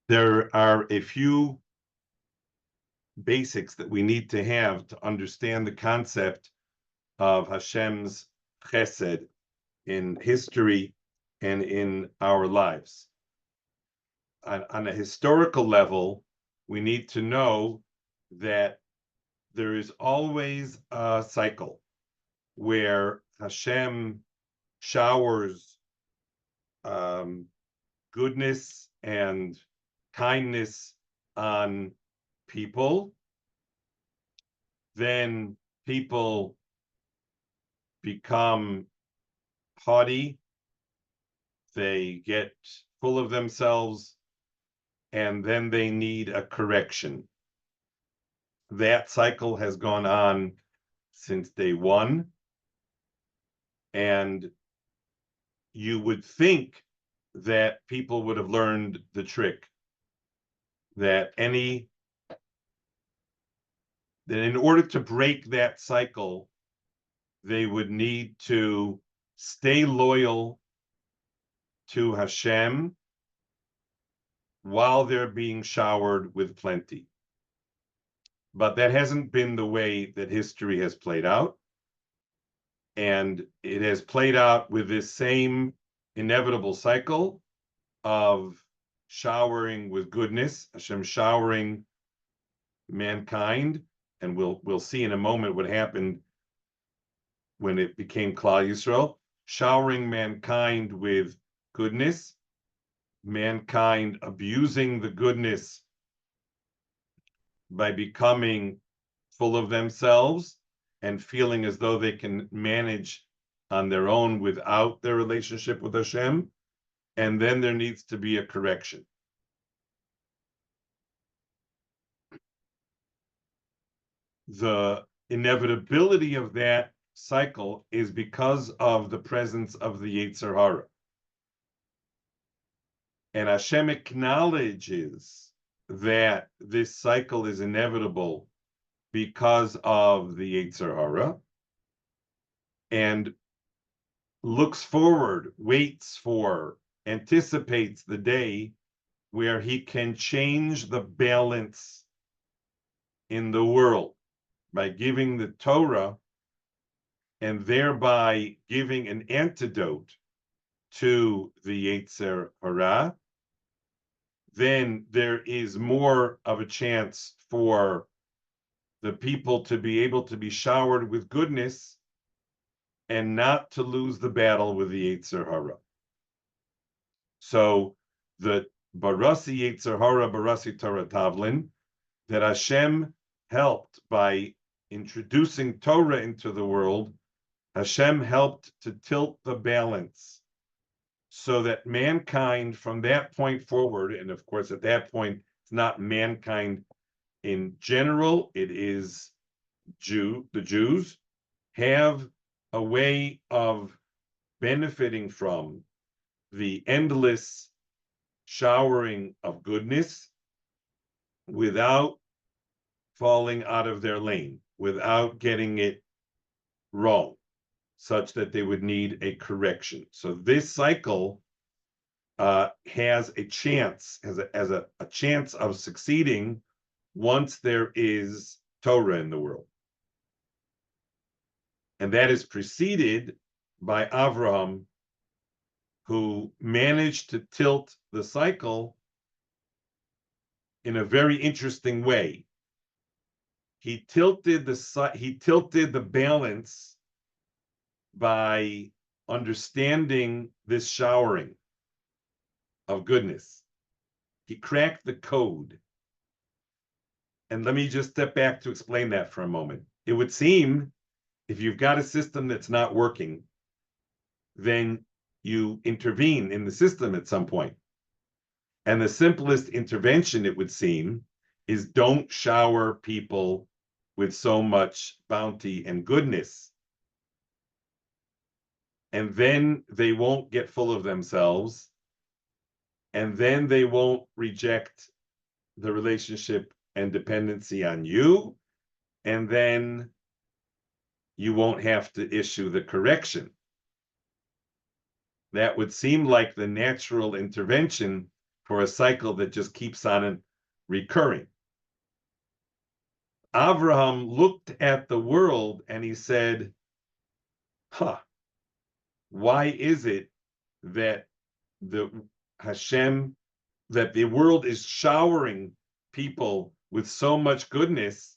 There are a few basics that we need to have to understand the concept of Hashem's Chesed in history and in our lives. On a historical level, we need to know that there is always a cycle where Hashem showers goodness and kindness on people. Then people become haughty, they get full of themselves, and then they need a correction. That cycle has gone on since day one, and you would think that people would have learned the trick, that in order to break that cycle, they would need to stay loyal to Hashem while they're being showered with plenty. But that hasn't been the way that history has played out. And it has played out with this same inevitable cycle of showering with goodness, Hashem showering mankind. And we'll see in a moment what happened when it became Klal Yisrael, showering mankind with goodness, mankind abusing the goodness by becoming full of themselves and feeling as though they can manage on their own without their relationship with Hashem. And then there needs to be a correction. The inevitability of that cycle is because of the presence of the Yetzer Hara. And Hashem acknowledges that this cycle is inevitable because of the Yetzer Hara, and looks forward, waits for, anticipates the day where he can change the balance in the world by giving the Torah and thereby giving an antidote to the Yetzer Hara. Then there is more of a chance for the people to be able to be showered with goodness and not to lose the battle with the Yetzer Hara. So the Barasi Yetzer Hara, Barasi Torah Tavlin, that Hashem helped by introducing Torah into the world, Hashem helped to tilt the balance so that mankind from that point forward, and of course at that point, it's not mankind in general, it is the Jews, have a way of benefiting from the endless showering of goodness without falling out of their lane, without getting it wrong, such that they would need a correction. So this cycle has a chance, has a chance of succeeding once there is Torah in the world. And that is preceded by Avraham, who managed to tilt the cycle in a very interesting way. He tilted the balance by understanding this showering of goodness. He cracked the code. And let me just step back to explain that for a moment. It would seem if you've got a system that's not working, then you intervene in the system at some point. And the simplest intervention, it would seem, is don't shower people with so much bounty and goodness. And then they won't get full of themselves. And then they won't reject the relationship and dependency on you. And then you won't have to issue the correction. That would seem like the natural intervention for a cycle that just keeps on recurring. Avraham looked at the world and he said, why is it that the world is showering people with so much goodness,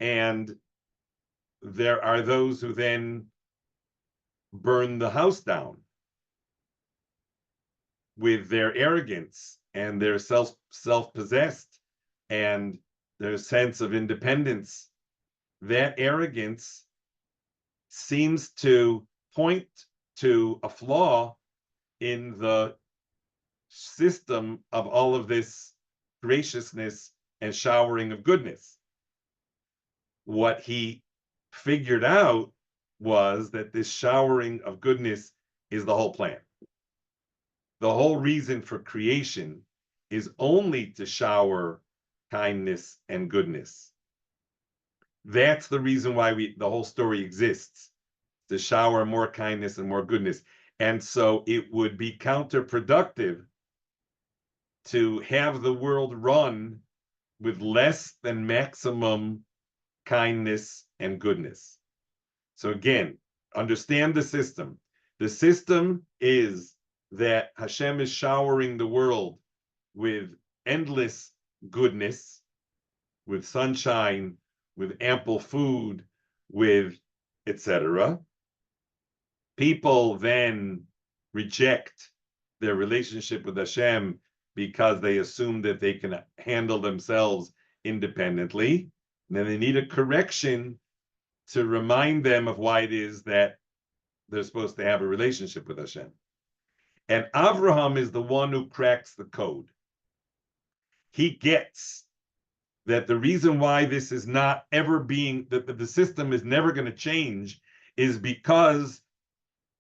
and there are those who then burn the house down with their arrogance and their self-possessed and their sense of independence. That arrogance seems to point to a flaw in the system of all of this graciousness and showering of goodness. What he figured out was that this showering of goodness is the whole plan. The whole reason for creation is only to shower kindness and goodness. That's the reason why the whole story exists, to shower more kindness and more goodness. And so it would be counterproductive to have the world run with less than maximum kindness and goodness. So again, understand the system. The system is that Hashem is showering the world with endless goodness, with sunshine, with ample food, with etc. People then reject their relationship with Hashem because they assume that they can handle themselves independently. And then they need a correction to remind them of why it is that they're supposed to have a relationship with Hashem. And Avraham is the one who cracks the code. He gets that the reason why this is not ever being, that the system is never going to change, is because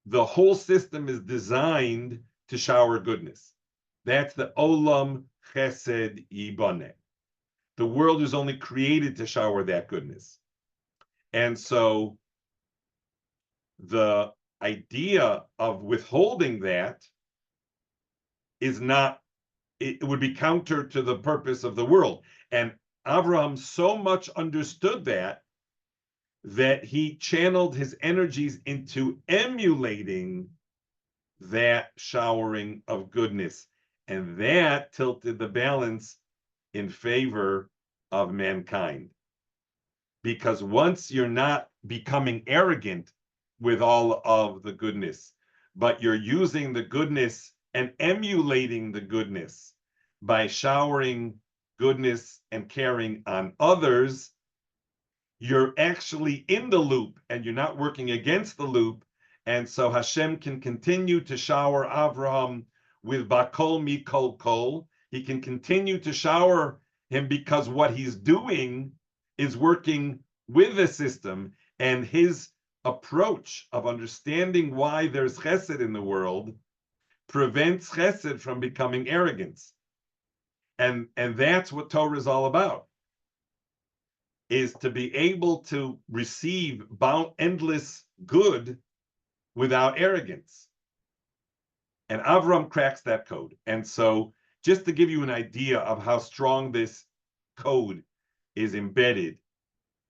the whole system is designed to shower goodness. That's the Olam Chesed Yiboneh. The world is only created to shower that goodness. And so the idea of withholding that is not, it would be counter to the purpose of the world. And Avraham so much understood that he channeled his energies into emulating that showering of goodness. And that tilted the balance in favor of mankind. Because once you're not becoming arrogant with all of the goodness, but you're using the goodness and emulating the goodness by showering goodness and caring on others, you're actually in the loop and you're not working against the loop. And so Hashem can continue to shower Avraham with bakol mikol kol. He can continue to shower him because what he's doing is working with the system, and his approach of understanding why there's chesed in the world prevents chesed from becoming arrogance. And that's what Torah is all about, is to be able to receive endless good without arrogance. And Avram cracks that code. And so just to give you an idea of how strong this code is embedded,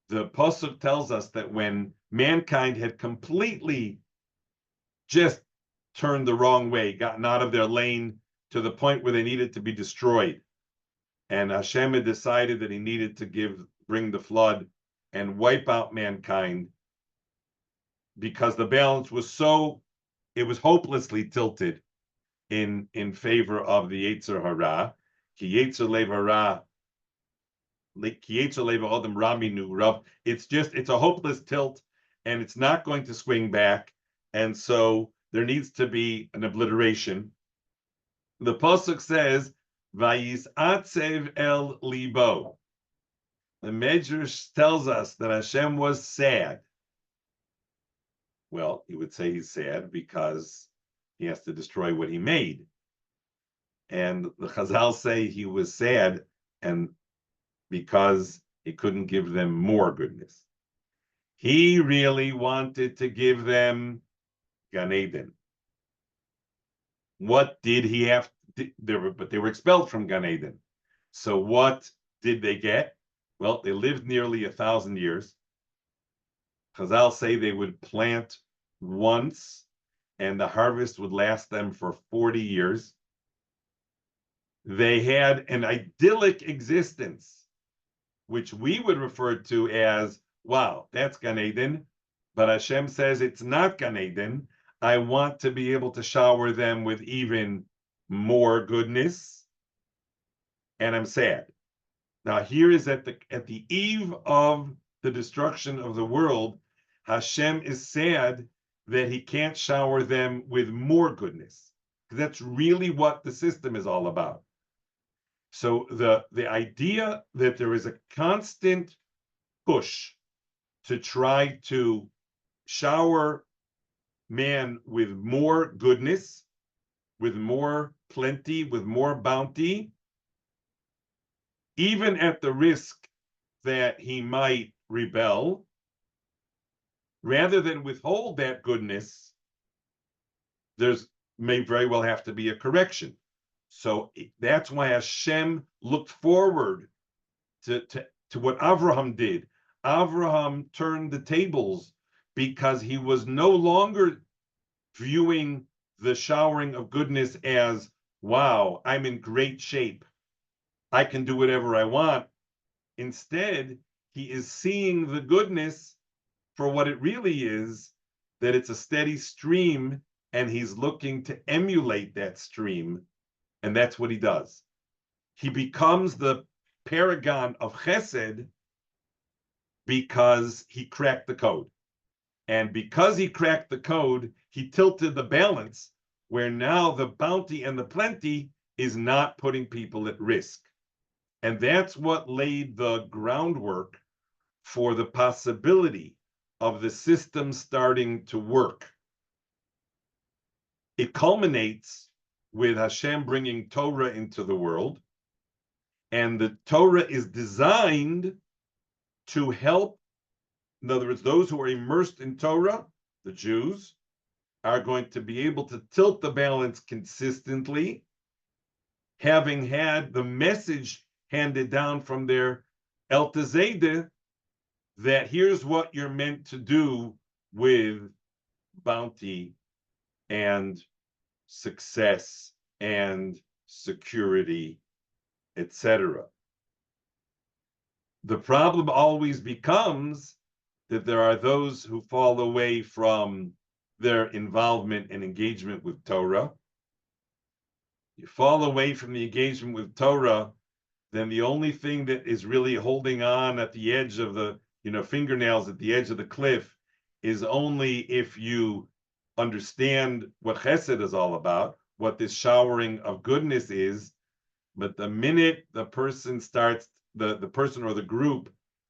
the Pasuk tells us that when mankind had completely just turned the wrong way, gotten out of their lane to the point where they needed to be destroyed, and Hashem had decided that he needed to bring the flood and wipe out mankind, because the balance was it was hopelessly tilted in favor of the Yetzer Hara. Ki Yetzer Lev Hara, Ki Yetzer Lev Adam Raminu Rav. It's a hopeless tilt, and it's not going to swing back. And so there needs to be an obliteration. The pasuk says, "Vayisatzev el libo." The Medrash tells us that Hashem was sad. Well, you would say he's sad because he has to destroy what he made. And the Chazal say he was sad and because he couldn't give them more goodness. He really wanted to give them Gan Eden. What did he have they were expelled from Gan Eden. So what did they get? Well, they lived nearly 1,000 years. Chazal say they would plant once, and the harvest would last them for 40 years. They had an idyllic existence, which we would refer to as, wow, that's Gan Eden. But Hashem says it's not Gan Eden. I want to be able to shower them with even more goodness. And I'm sad. Now, here is at the eve of the destruction of the world, Hashem is sad that he can't shower them with more goodness. That's really what the system is all about. So the idea that there is a constant push to try to shower man with more goodness, with more plenty, with more bounty, even at the risk that he might rebel, rather than withhold that goodness, may very well have to be a correction. So that's why Hashem looked forward to what Avraham did. Avraham turned the tables because he was no longer viewing the showering of goodness as, wow, I'm in great shape. I can do whatever I want. Instead, he is seeing the goodness for what it really is, that it's a steady stream, and he's looking to emulate that stream, and that's what he does. He becomes the paragon of Chesed because he cracked the code. And because he cracked the code, he tilted the balance, where now the bounty and the plenty is not putting people at risk. And that's what laid the groundwork for the possibility of the system starting to work. It culminates with Hashem bringing Torah into the world, and the Torah is designed to help. In other words, those who are immersed in Torah, the Jews, are going to be able to tilt the balance consistently, having had the message handed down from their Eltezedeh that here's what you're meant to do with bounty and success and security, etc. The problem always becomes that there are those who fall away from their involvement and engagement with Torah. You fall away from the engagement with Torah, then the only thing that is really holding on at the edge of the, fingernails at the edge of the cliff is only if you understand what Chesed is all about, what this showering of goodness is. But the minute the person starts, the person or the group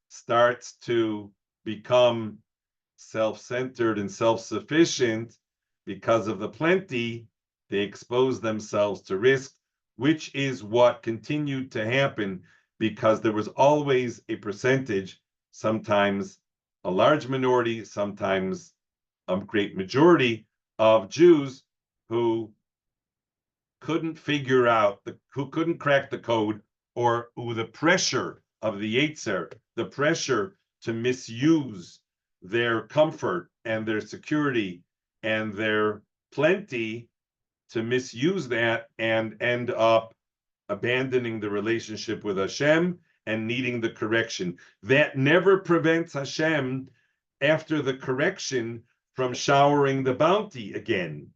starts to become self-centered and self-sufficient because of the plenty, they expose themselves to risk, which is what continued to happen because there was always a percentage, sometimes a large minority, sometimes a great majority of Jews who couldn't figure out, who couldn't crack the code, or who the pressure of the Yetzer, the pressure to misuse their comfort and their security and their plenty, to misuse that and end up abandoning the relationship with Hashem and needing the correction. That never prevents Hashem, after the correction, from showering the bounty again.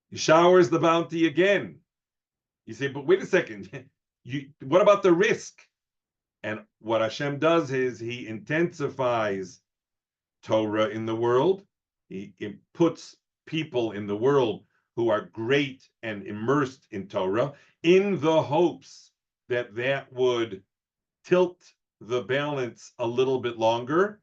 He showers the bounty again. You say, but wait a second, what about the risk? And what Hashem does is he intensifies Torah in the world. He puts people in the world who are great and immersed in Torah, in the hopes that that would tilt the balance a little bit longer,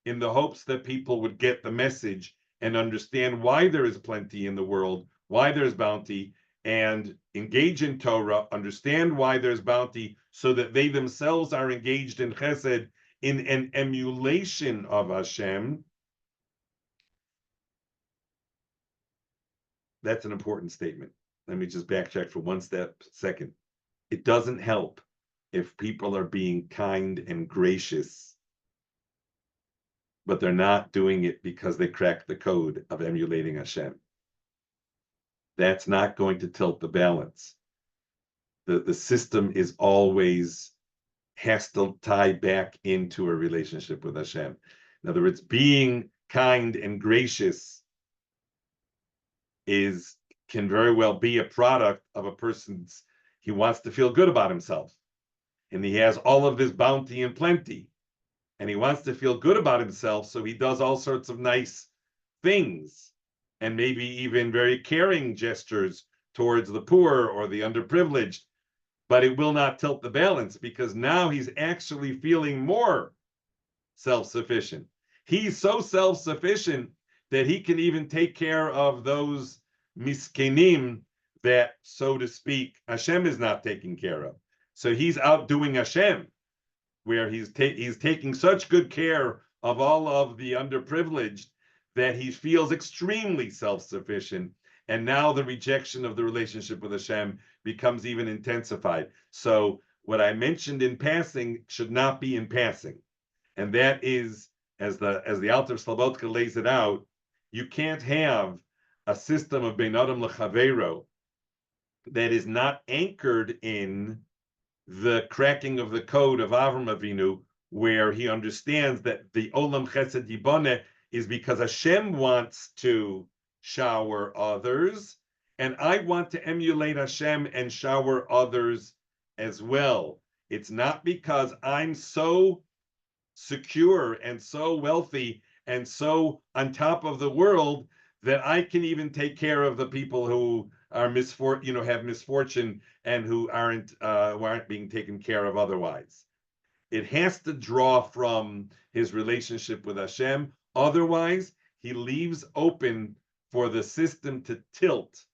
in the hopes that people would get the message and understand why there is plenty in the world, why there's bounty, and engage in Torah, understand why there's bounty, so that they themselves are engaged in Chesed, in an emulation of Hashem. That's an important statement. let me just backtrack for one second. It doesn't help if people are being kind and gracious, but they're not doing it because they cracked the code of emulating Hashem. That's not going to tilt the balance. The system is always has to tie back into a relationship with Hashem. In other words, being kind and gracious can very well be a product of a person's, he wants to feel good about himself. And he has all of this bounty and plenty. And he wants to feel good about himself, so he does all sorts of nice things, and maybe even very caring gestures towards the poor or the underprivileged. But it will not tilt the balance, because now he's actually feeling more self-sufficient. He's so self-sufficient that he can even take care of those miskenim that, so to speak, Hashem is not taking care of. So he's outdoing Hashem, where he's taking such good care of all of the underprivileged that he feels extremely self-sufficient. And now the rejection of the relationship with Hashem becomes even intensified. So what I mentioned in passing should not be in passing. And that is, as the Alter Slobodka lays it out, you can't have a system of Bein Adam L'Chaveiro that is not anchored in the cracking of the code of Avram Avinu, where he understands that the Olam Chesed Yiboneh is because Hashem wants to shower others, and I want to emulate Hashem and shower others as well. It's not because I'm so secure and so wealthy and so on top of the world that I can even take care of the people who are have misfortune and who aren't being taken care of otherwise. It has to draw from his relationship with Hashem. Otherwise, he leaves open for the system to tilt,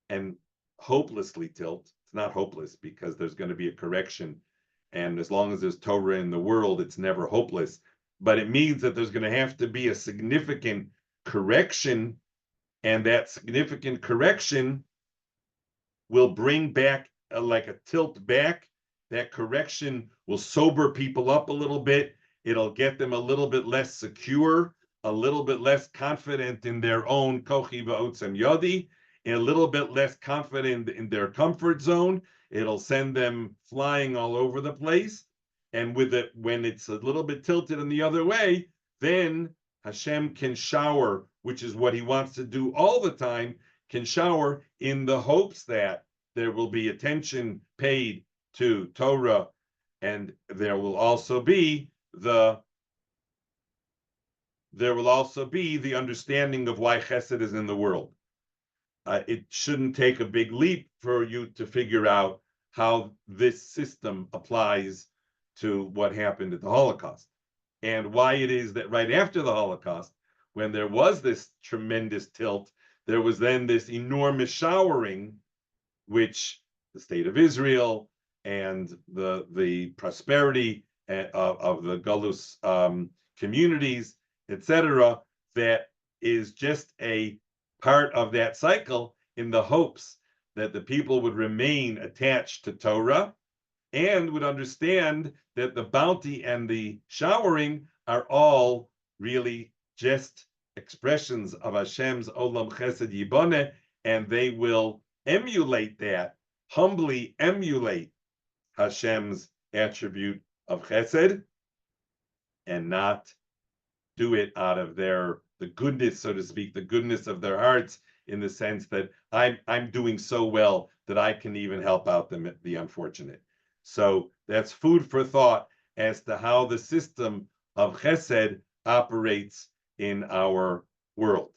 and hopelessly tilt. It's not hopeless, because there's going to be a correction. And as long as there's Torah in the world, it's never hopeless. But it means that there's going to have to be a significant correction, and that significant correction will bring back like a tilt back. That correction will sober people up a little bit. It'll get them a little bit less secure, a little bit less confident in their own kochi v'otzem yodi, and a little bit less confident in their comfort zone. It'll send them flying all over the place. And with it, when it's a little bit tilted in the other way, then Hashem can shower, which is what he wants to do all the time, can shower in the hopes that there will be attention paid to Torah, and there will also be the understanding of why Chesed is in the world. It shouldn't take a big leap for you to figure out how this system applies to what happened at the Holocaust, and why it is that right after the Holocaust, when there was this tremendous tilt, there was then this enormous showering, which the state of Israel and the prosperity of the Galus communities, etc., that is just a part of that cycle, in the hopes that the people would remain attached to Torah and would understand that the bounty and the showering are all really just expressions of Hashem's Olam Chesed Yiboneh, and they will emulate that, humbly emulate Hashem's attribute of Chesed, and not do it out of the goodness, so to speak, the goodness of their hearts, in the sense that I'm doing so well that I can even help out the unfortunate. So that's food for thought as to how the system of Chesed operates in our world.